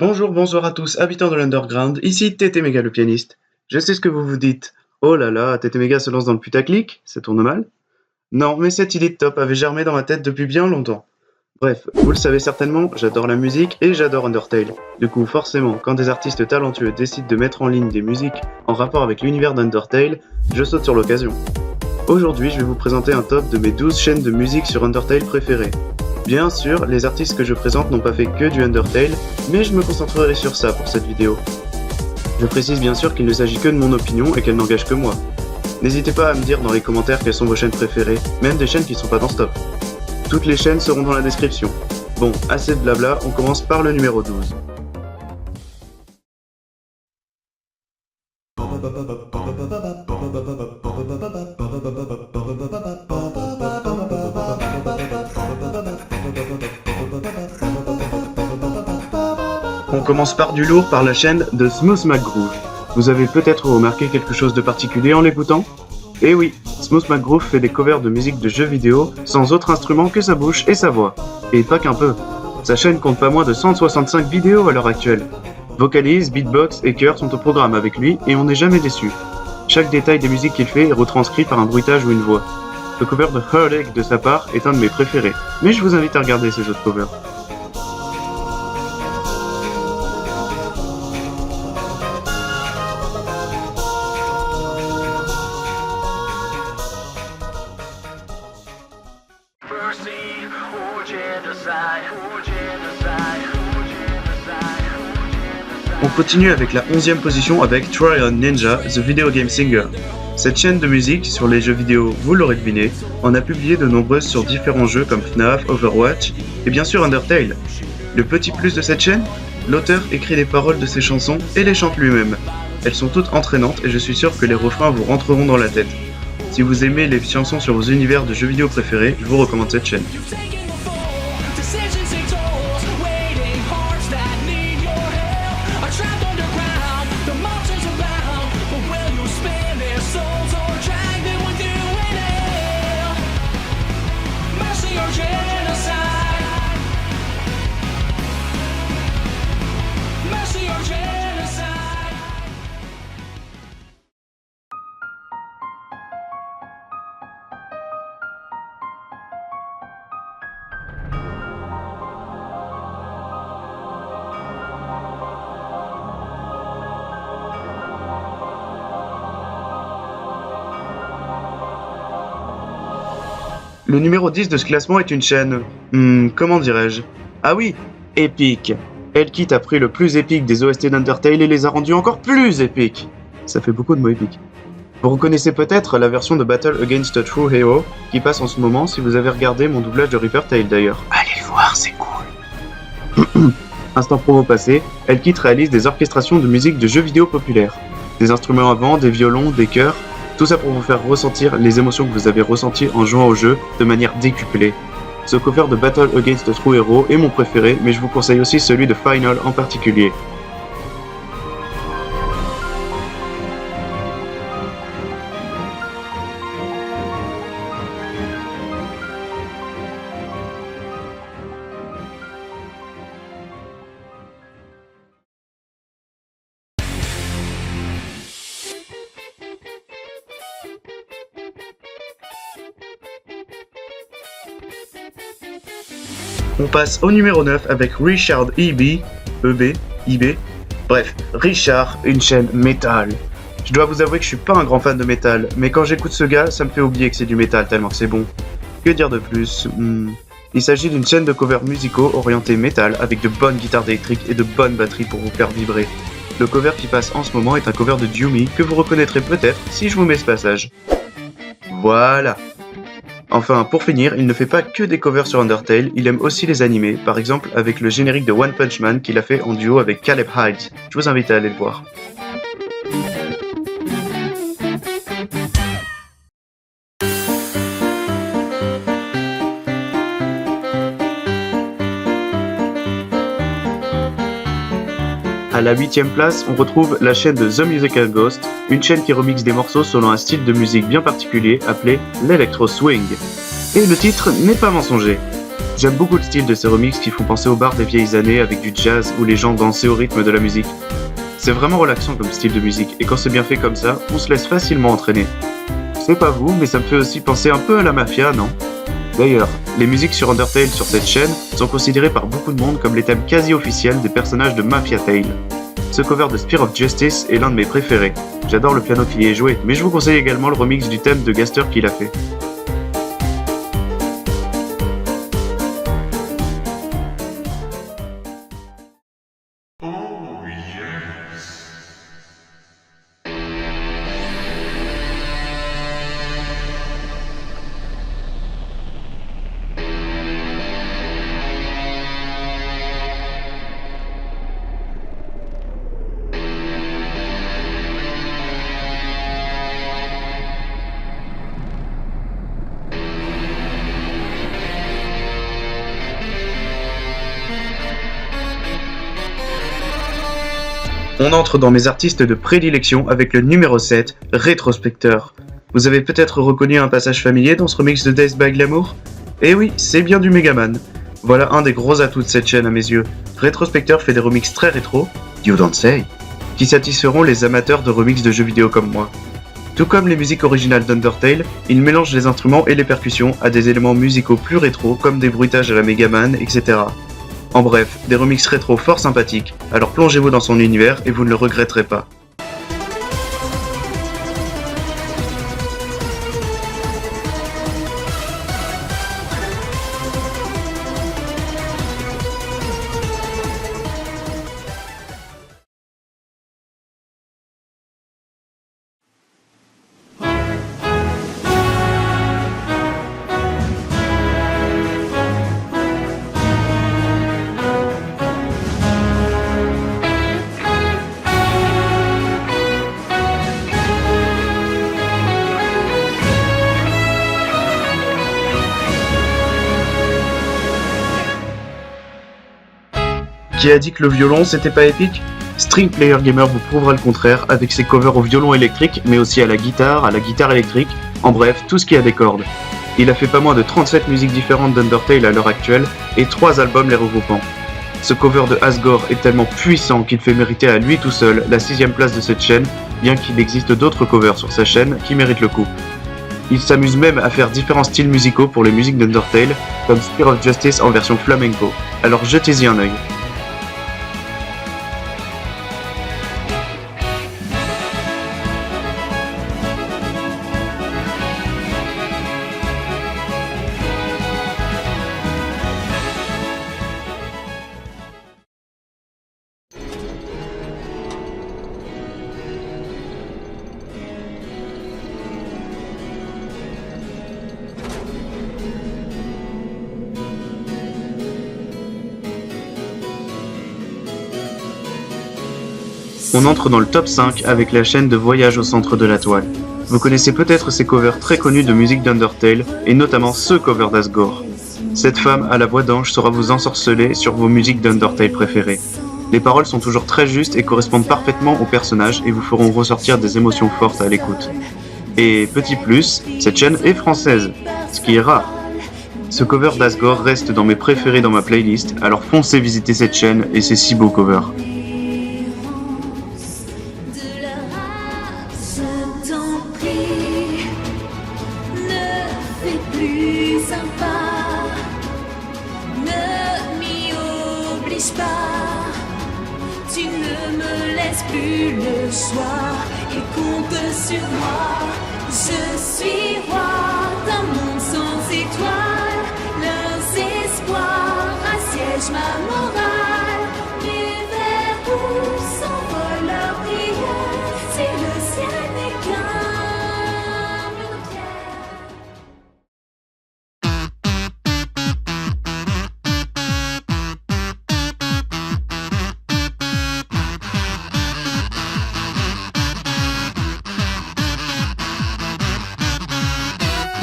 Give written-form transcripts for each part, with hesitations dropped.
Bonjour à tous, habitants de l'Underground, ici Tété Méga le pianiste. Je sais ce que vous vous dites. Oh là là, Tété Méga se lance dans le putaclic, ça tourne mal? Non, mais cette idée de top avait germé dans ma tête depuis bien longtemps. Bref, vous le savez certainement, j'adore la musique et j'adore Undertale. Du coup, forcément, quand des artistes talentueux décident de mettre en ligne des musiques en rapport avec l'univers d'Undertale, je saute sur l'occasion. Aujourd'hui, je vais vous présenter un top de mes 12 chaînes de musique sur Undertale préférées. Bien sûr, les artistes que je présente n'ont pas fait que du Undertale, mais je me concentrerai sur ça pour cette vidéo. Je précise bien sûr qu'il ne s'agit que de mon opinion et qu'elle n'engage que moi. N'hésitez pas à me dire dans les commentaires quelles sont vos chaînes préférées, même des chaînes qui ne sont pas dans ce top. Toutes les chaînes seront dans la description. Bon, assez de blabla, on commence par le numéro 12. On commence par du lourd par la chaîne de Smooth McGroove. Vous avez peut-être remarqué quelque chose de particulier en l'écoutant? Eh oui, Smooth McGroove fait des covers de musique de jeux vidéo sans autre instrument que sa bouche et sa voix. Et pas qu'un peu. Sa chaîne compte pas moins de 165 vidéos à l'heure actuelle. Vocalise, beatbox et chœur sont au programme avec lui et on n'est jamais déçu. Chaque détail des musiques qu'il fait est retranscrit par un bruitage ou une voix. Le cover de Heartache de sa part est un de mes préférés, mais je vous invite à regarder ses autres covers. On continue avec la 11e position avec Try On Ninja, The Video Game Singer. Cette chaîne de musique sur les jeux vidéo, vous l'aurez deviné, en a publié de nombreuses sur différents jeux comme FNAF, Overwatch et bien sûr Undertale. Le petit plus de cette chaîne, l'auteur écrit les paroles de ses chansons et les chante lui-même. Elles sont toutes entraînantes et je suis sûr que les refrains vous rentreront dans la tête. Si vous aimez les chansons sur vos univers de jeux vidéo préférés, je vous recommande cette chaîne. Le numéro 10 de ce classement est une chaîne... comment dirais-je? Ah oui, épique. Elkit a pris le plus épique des OST d'Undertale et les a rendus encore plus épiques. Ça fait beaucoup de mots épiques. Vous reconnaissez peut-être la version de Battle Against a True Hero qui passe en ce moment si vous avez regardé mon doublage de Reaper Tale d'ailleurs. Allez le voir, c'est cool. Instant promo passé, Elkit réalise des orchestrations de musique de jeux vidéo populaires. Des instruments à vent, des violons, des chœurs... Tout ça pour vous faire ressentir les émotions que vous avez ressenties en jouant au jeu de manière décuplée. Ce cover de Battle Against a True Hero est mon préféré, mais je vous conseille aussi celui de Final en particulier. On passe au numéro 9 avec Richard EB, bref, Richard, une chaîne métal. Je dois vous avouer que je suis pas un grand fan de métal, mais quand j'écoute ce gars, ça me fait oublier que c'est du métal tellement que c'est bon. Que dire de plus? Il s'agit d'une chaîne de covers musicaux orientés métal avec de bonnes guitares électriques et de bonnes batteries pour vous faire vibrer. Le cover qui passe en ce moment est un cover de Dewmy que vous reconnaîtrez peut-être si je vous mets ce passage. Voilà. Enfin, pour finir, il ne fait pas que des covers sur Undertale, il aime aussi les animés, par exemple avec le générique de One Punch Man qu'il a fait en duo avec Caleb Hyde. Je vous invite à aller le voir. À la 8ème place, on retrouve la chaîne de The Musical Ghost, une chaîne qui remixe des morceaux selon un style de musique bien particulier appelé l'Electro Swing. Et le titre n'est pas mensonger. J'aime beaucoup le style de ces remixes qui font penser aux bars des vieilles années avec du jazz où les gens dansaient au rythme de la musique. C'est vraiment relaxant comme style de musique, et quand c'est bien fait comme ça, on se laisse facilement entraîner. Je sais pas vous, mais ça me fait aussi penser un peu à la mafia, non? D'ailleurs, les musiques sur Undertale sur cette chaîne sont considérées par beaucoup de monde comme les thèmes quasi officiels des personnages de Mafia Tale. Ce cover de Spear of Justice est l'un de mes préférés. J'adore le piano qui y est joué, mais je vous conseille également le remix du thème de Gaster qu'il a fait. On entre dans mes artistes de prédilection avec le numéro 7, Retrospecteur. Vous avez peut-être reconnu un passage familier dans ce remix de Death by Glamour? Eh oui, c'est bien du Megaman. Voilà un des gros atouts de cette chaîne à mes yeux. Retrospecteur fait des remixes très rétro, you don't say, qui satisferont les amateurs de remixes de jeux vidéo comme moi. Tout comme les musiques originales d'Undertale, il mélange les instruments et les percussions à des éléments musicaux plus rétro comme des bruitages à la Megaman, etc. En bref, des remixes rétro fort sympathiques, alors plongez-vous dans son univers et vous ne le regretterez pas. Qui a dit que le violon c'était pas épique? String Player Gamer vous prouvera le contraire avec ses covers au violon électrique, mais aussi à la guitare électrique, en bref, tout ce qui a des cordes. Il a fait pas moins de 37 musiques différentes d'Undertale à l'heure actuelle, et 3 albums les regroupant. Ce cover de Asgore est tellement puissant qu'il fait mériter à lui tout seul la 6ème place de cette chaîne, bien qu'il existe d'autres covers sur sa chaîne qui méritent le coup. Il s'amuse même à faire différents styles musicaux pour les musiques d'Undertale, comme Spear of Justice en version flamenco, alors jetez-y un œil. On entre dans le top 5 avec la chaîne de Voyage au centre de la toile. Vous connaissez peut-être ces covers très connus de musique d'Undertale, et notamment ce cover d'Asgore. Cette femme à la voix d'ange saura vous ensorceler sur vos musiques d'Undertale préférées. Les paroles sont toujours très justes et correspondent parfaitement au personnage et vous feront ressortir des émotions fortes à l'écoute. Et petit plus, cette chaîne est française, ce qui est rare. Ce cover d'Asgore reste dans mes préférés dans ma playlist, alors foncez visiter cette chaîne et ses si beaux covers. Tu ne me laisses plus le choix et compte sur moi. Je suis roi d'un monde sans étoiles. Leurs espoirs assiègent ma morale. L'hiver où s'envolent leurs prières. Si le ciel n'est qu'un mur de pierre.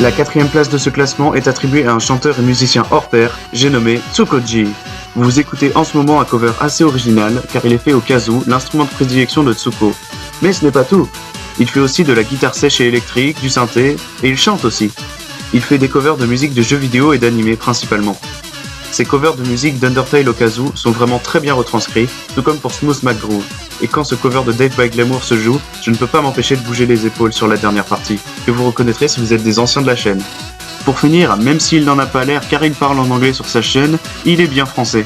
La 4ème place de ce classement est attribuée à un chanteur et musicien hors pair, j'ai nommé Tsuko-G. Vous écoutez en ce moment un cover assez original, car il est fait au kazoo, l'instrument de prédilection de Tsuko. Mais ce n'est pas tout. Il fait aussi de la guitare sèche et électrique, du synthé, et il chante aussi. Il fait des covers de musique de jeux vidéo et d'animés principalement. Ces covers de musique d'Undertale au kazoo sont vraiment très bien retranscrits, tout comme pour Smooth McGroove. Et quand ce cover de Dave by Glamour se joue, je ne peux pas m'empêcher de bouger les épaules sur la dernière partie, que vous reconnaîtrez si vous êtes des anciens de la chaîne. Pour finir, même s'il n'en a pas l'air car il parle en anglais sur sa chaîne, il est bien français.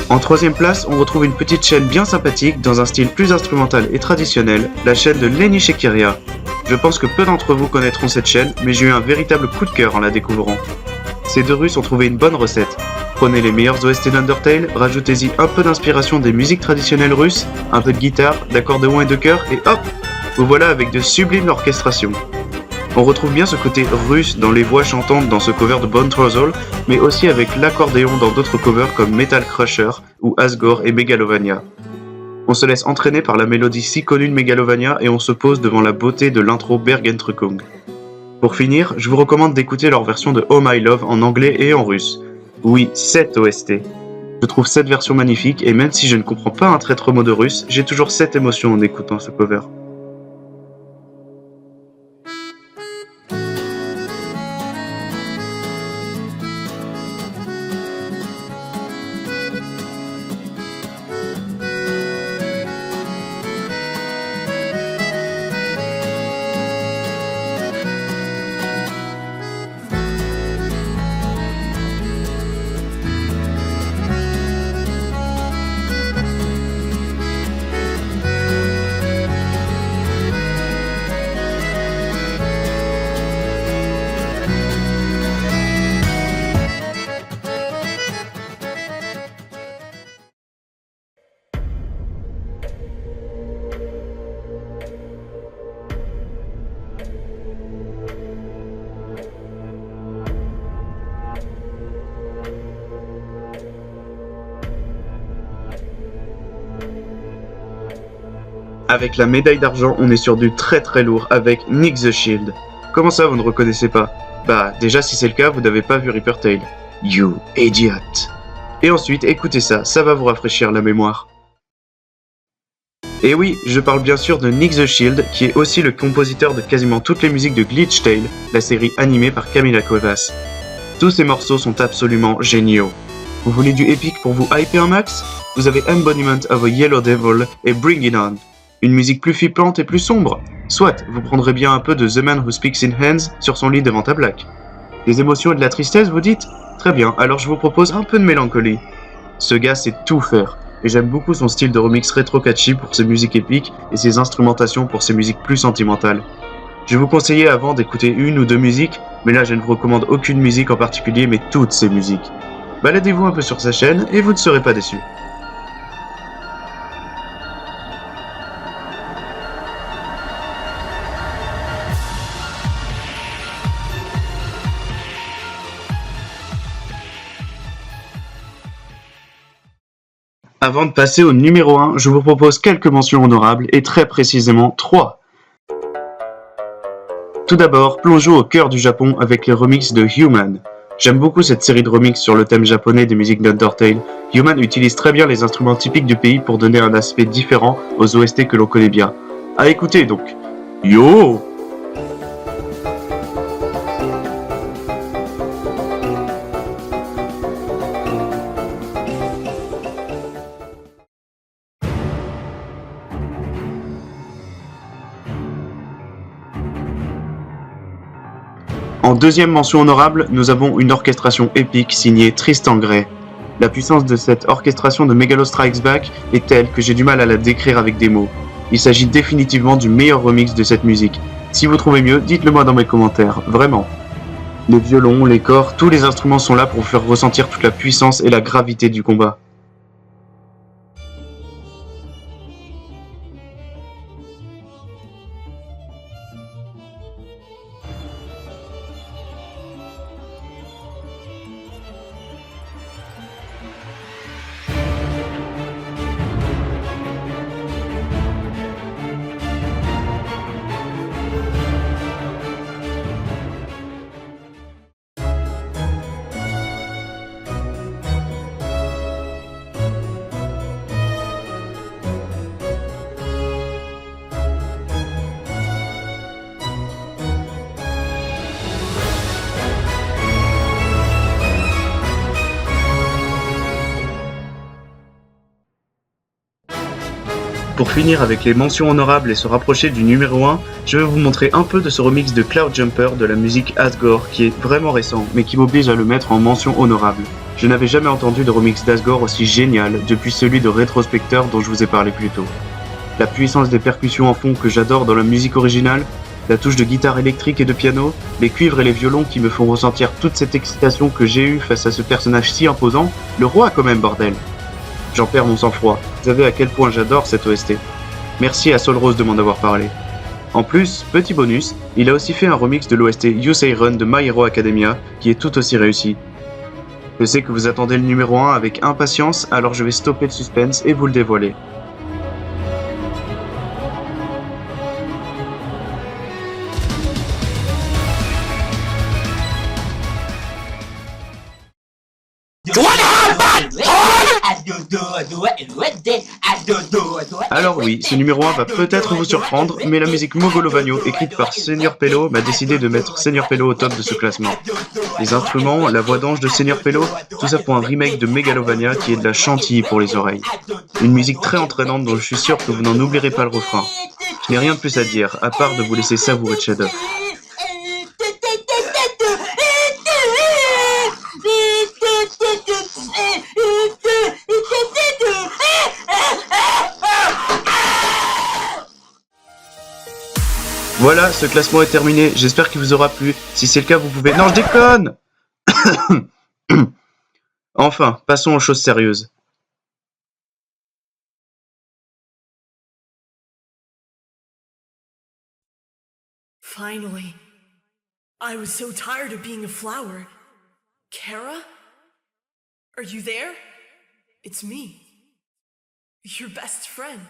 En troisième place, on retrouve une petite chaîne bien sympathique dans un style plus instrumental et traditionnel, la chaîne de Lenny Shekiria. Je pense que peu d'entre vous connaîtront cette chaîne, mais j'ai eu un véritable coup de cœur en la découvrant. Ces deux Russes ont trouvé une bonne recette. Prenez les meilleurs OST d'Undertale, rajoutez-y un peu d'inspiration des musiques traditionnelles russes, un peu de guitare, d'accordéon et de chœur, et hop, vous voilà avec de sublimes orchestrations. On retrouve bien ce côté russe dans les voix chantantes dans ce cover de Bone Trousle, mais aussi avec l'accordéon dans d'autres covers comme Metal Crusher ou Asgore et Megalovania. On se laisse entraîner par la mélodie si connue de Megalovania et on se pose devant la beauté de l'intro Bergentrukung. Pour finir, je vous recommande d'écouter leur version de Oh My Love en anglais et en russe. Oui, cette OST. Je trouve cette version magnifique et même si je ne comprends pas un traître mot de russe, j'ai toujours cette émotion en écoutant ce cover. Avec la médaille d'argent, on est sur du très très lourd avec Nick the Shield. Comment ça, vous ne reconnaissez pas? Bah, déjà si c'est le cas, vous n'avez pas vu Reaper Tail. You idiot. Et ensuite, écoutez ça, ça va vous rafraîchir la mémoire. Et oui, je parle bien sûr de Nick the Shield, qui est aussi le compositeur de quasiment toutes les musiques de Glitch Tale, la série animée par Camila Cuevas. Tous ces morceaux sont absolument géniaux. Vous voulez du épique pour vous hyper un max? Vous avez Embodiment of a Yellow Devil et Bring It On. Une musique plus flippante et plus sombre? Soit, vous prendrez bien un peu de The Man Who Speaks in Hands sur son lit devant ta Black. Des émotions et de la tristesse, vous dites? Très bien, alors je vous propose un peu de mélancolie. Ce gars sait tout faire, et j'aime beaucoup son style de remix rétro-catchy pour ses musiques épiques et ses instrumentations pour ses musiques plus sentimentales. Je vais vous conseiller avant d'écouter une ou deux musiques, mais là je ne vous recommande aucune musique en particulier, mais toutes ces musiques. Baladez-vous un peu sur sa chaîne et vous ne serez pas déçus. Avant de passer au numéro 1, je vous propose quelques mentions honorables et très précisément 3. Tout d'abord, plongeons au cœur du Japon avec les remixes de Human. J'aime beaucoup cette série de remixes sur le thème japonais des musiques d'Undertale. Human utilise très bien les instruments typiques du pays pour donner un aspect différent aux OST que l'on connaît bien. À écouter donc. Yo! En deuxième mention honorable, nous avons une orchestration épique signée Tristan Gray. La puissance de cette orchestration de Megalo Strikes Back est telle que j'ai du mal à la décrire avec des mots. Il s'agit définitivement du meilleur remix de cette musique. Si vous trouvez mieux, dites-le moi dans mes commentaires, vraiment. Les violons, les corps, tous les instruments sont là pour vous faire ressentir toute la puissance et la gravité du combat. Pour finir avec les mentions honorables et se rapprocher du numéro 1, je vais vous montrer un peu de ce remix de Cloud Jumper de la musique Asgore qui est vraiment récent mais qui m'oblige à le mettre en mention honorable. Je n'avais jamais entendu de remix d'Asgore aussi génial depuis celui de Retrospector dont je vous ai parlé plus tôt. La puissance des percussions en fond que j'adore dans la musique originale, la touche de guitare électrique et de piano, les cuivres et les violons qui me font ressentir toute cette excitation que j'ai eue face à ce personnage si imposant, le roi quand même bordel. J'en perds mon sang-froid, vous savez à quel point j'adore cette OST. Merci à Soul Rose de m'en avoir parlé. En plus, petit bonus, il a aussi fait un remix de l'OST You Say Run de My Hero Academia qui est tout aussi réussi. Je sais que vous attendez le numéro 1 avec impatience, alors je vais stopper le suspense et vous le dévoiler. Alors oui, ce numéro 1 va peut-être vous surprendre, mais la musique Mogolovagno, écrite par Senior Pello, m'a décidé de mettre Senior Pello au top de ce classement. Les instruments, la voix d'ange de Senior Pello, tout ça pour un remake de Megalovania qui est de la chantilly pour les oreilles. Une musique très entraînante dont je suis sûr que vous n'en oublierez pas le refrain. Je n'ai rien de plus à dire, à part de vous laisser savourer de chef-d'œuvre. Voilà, ce classement est terminé, j'espère qu'il vous aura plu. Si c'est le cas, vous pouvez... Non, je déconne. Enfin, passons aux choses sérieuses. Finally. I was so tired of being a flower. Kara? Are you there? It's me. Your best friend.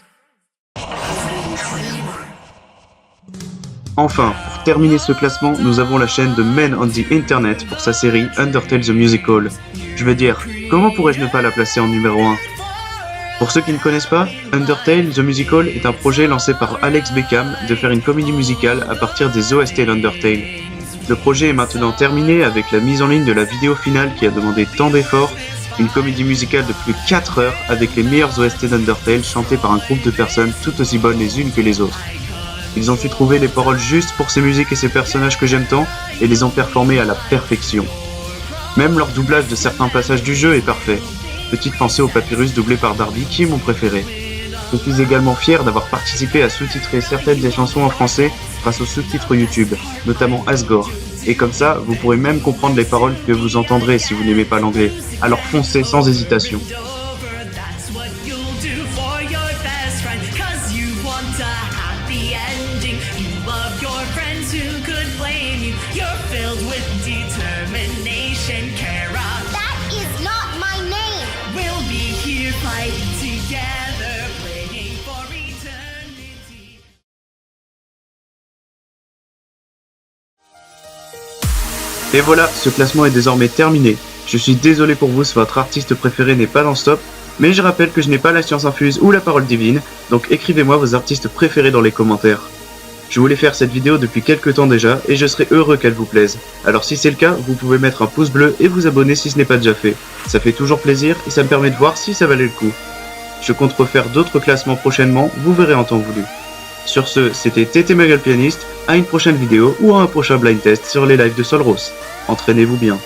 Enfin, pour terminer ce classement, nous avons la chaîne de Men on the Internet pour sa série Undertale the Musical. Je veux dire, comment pourrais-je ne pas la placer en numéro 1 ? Pour ceux qui ne connaissent pas, Undertale the Musical est un projet lancé par Alex Beckham de faire une comédie musicale à partir des OST d'Undertale. Le projet est maintenant terminé avec la mise en ligne de la vidéo finale qui a demandé tant d'efforts, une comédie musicale de plus de 4 heures avec les meilleures OST d'Undertale chantées par un groupe de personnes tout aussi bonnes les unes que les autres. Ils ont su trouver les paroles justes pour ces musiques et ces personnages que j'aime tant, et les ont performés à la perfection. Même leur doublage de certains passages du jeu est parfait. Petite pensée au Papyrus doublé par Darby, qui est mon préféré. Je suis également fier d'avoir participé à sous-titrer certaines des chansons en français grâce aux sous-titres YouTube, notamment Asgore. Et comme ça, vous pourrez même comprendre les paroles que vous entendrez si vous n'aimez pas l'anglais. Alors foncez sans hésitation. Et voilà, ce classement est désormais terminé. Je suis désolé pour vous si votre artiste préféré n'est pas dans ce top, mais je rappelle que je n'ai pas la science infuse ou la parole divine, donc écrivez-moi vos artistes préférés dans les commentaires. Je voulais faire cette vidéo depuis quelques temps déjà, et je serais heureux qu'elle vous plaise. Alors si c'est le cas, vous pouvez mettre un pouce bleu et vous abonner si ce n'est pas déjà fait. Ça fait toujours plaisir et ça me permet de voir si ça valait le coup. Je compte refaire d'autres classements prochainement, vous verrez en temps voulu. Sur ce, c'était TTMega le pianiste, à une prochaine vidéo ou à un prochain blind test sur les lives de Soul Rose. Entraînez-vous bien.